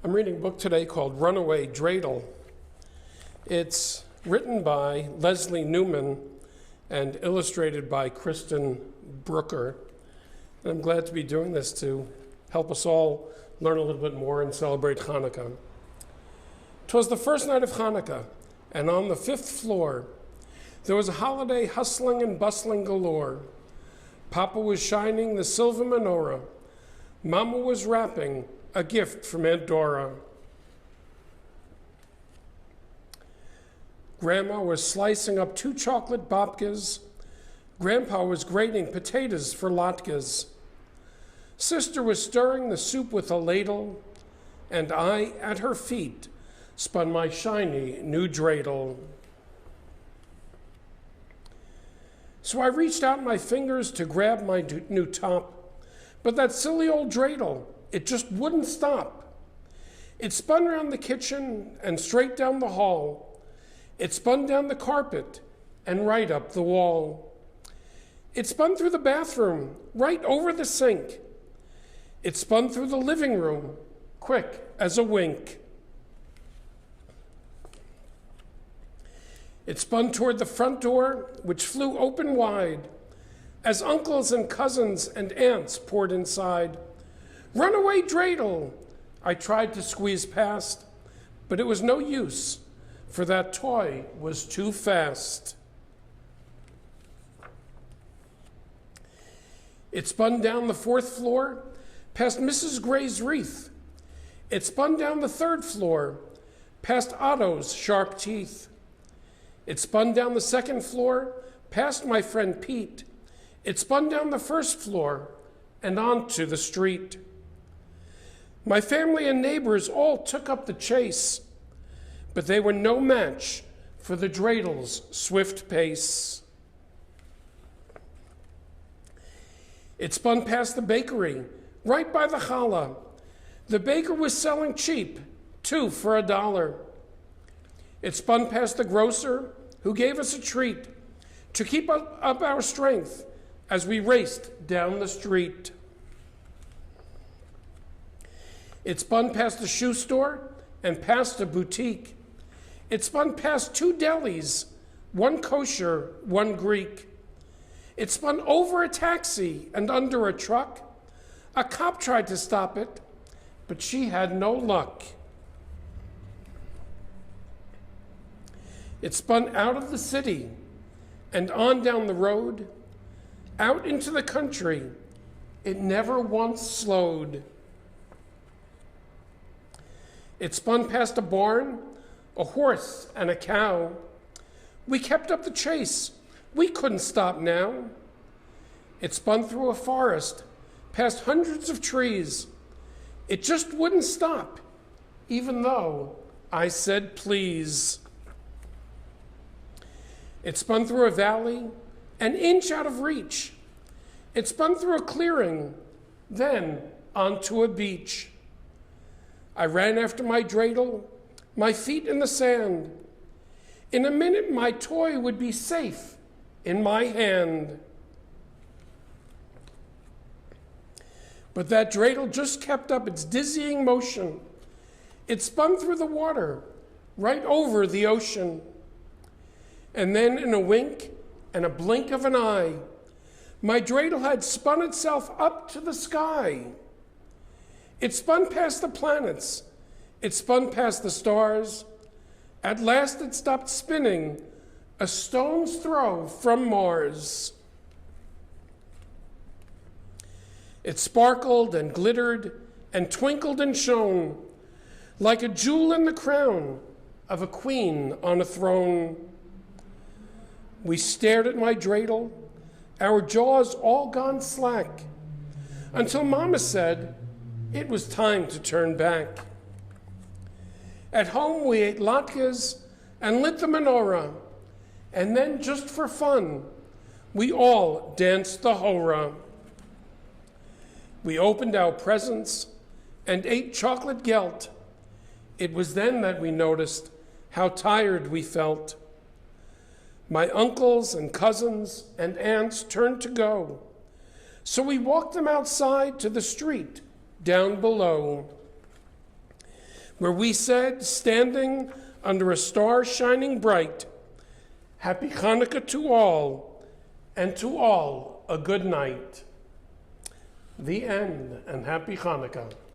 I'm reading a book today called Runaway Dreidel. It's written by Leslie Newman and illustrated by Kristen Brooker. And I'm glad to be doing this to help us all learn a little bit more and celebrate Hanukkah. 'Twas the first night of Hanukkah, and on the 5th floor, there was a holiday hustling and bustling galore. Papa was shining the silver menorah. Mama was wrapping a gift from Aunt Dora. Grandma was slicing up 2 chocolate babkas. Grandpa was grating potatoes for latkes. Sister was stirring the soup with a ladle, and I, at her feet, spun my shiny new dreidel. So I reached out my fingers to grab my new top, but that silly old dreidel, it just wouldn't stop. It spun around the kitchen and straight down the hall. It spun down the carpet and right up the wall. It spun through the bathroom, right over the sink. It spun through the living room, quick as a wink. It spun toward the front door, which flew open wide, as uncles and cousins and aunts poured inside. Runaway Dreidel! I tried to squeeze past, but it was no use, for that toy was too fast. It spun down the 4th floor, past Mrs. Gray's wreath. It spun down the 3rd floor, past Otto's sharp teeth. It spun down the 2nd floor, past my friend Pete. It spun down the 1st floor and onto the street. My family and neighbors all took up the chase, but they were no match for the Dreidel's swift pace. It spun past the bakery, right by the challah. The baker was selling cheap, 2 for $1. It spun past the grocer, who gave us a treat to keep up our strength as we raced down the street. It spun past the shoe store and past a boutique. It spun past 2 delis, 1 kosher, 1 Greek. It spun over a taxi and under a truck. A cop tried to stop it, but she had no luck. It spun out of the city and on down the road, out into the country. It never once slowed. It spun past a barn, a horse, and a cow. We kept up the chase. We couldn't stop now. It spun through a forest, past hundreds of trees. It just wouldn't stop, even though I said please. It spun through a valley, an inch out of reach. It spun through a clearing, then onto a beach. I ran after my dreidel, my feet in the sand. In a minute, my toy would be safe in my hand. But that dreidel just kept up its dizzying motion. It spun through the water, right over the ocean. And then in a wink and a blink of an eye, my dreidel had spun itself up to the sky. It spun past the planets. It spun past the stars. At last it stopped spinning, a stone's throw from Mars. It sparkled and glittered and twinkled and shone like a jewel in the crown of a queen on a throne. We stared at my dreidel, our jaws all gone slack, until Mama said it was time to turn back. At home we ate latkes and lit the menorah, and then just for fun, we all danced the hora. We opened our presents and ate chocolate gelt. It was then that we noticed how tired we felt. My uncles and cousins and aunts turned to go, so we walked them outside to the street down below. where we said, standing under a star shining bright, Happy Hanukkah to all, and to all a good night. The end, and Happy Hanukkah.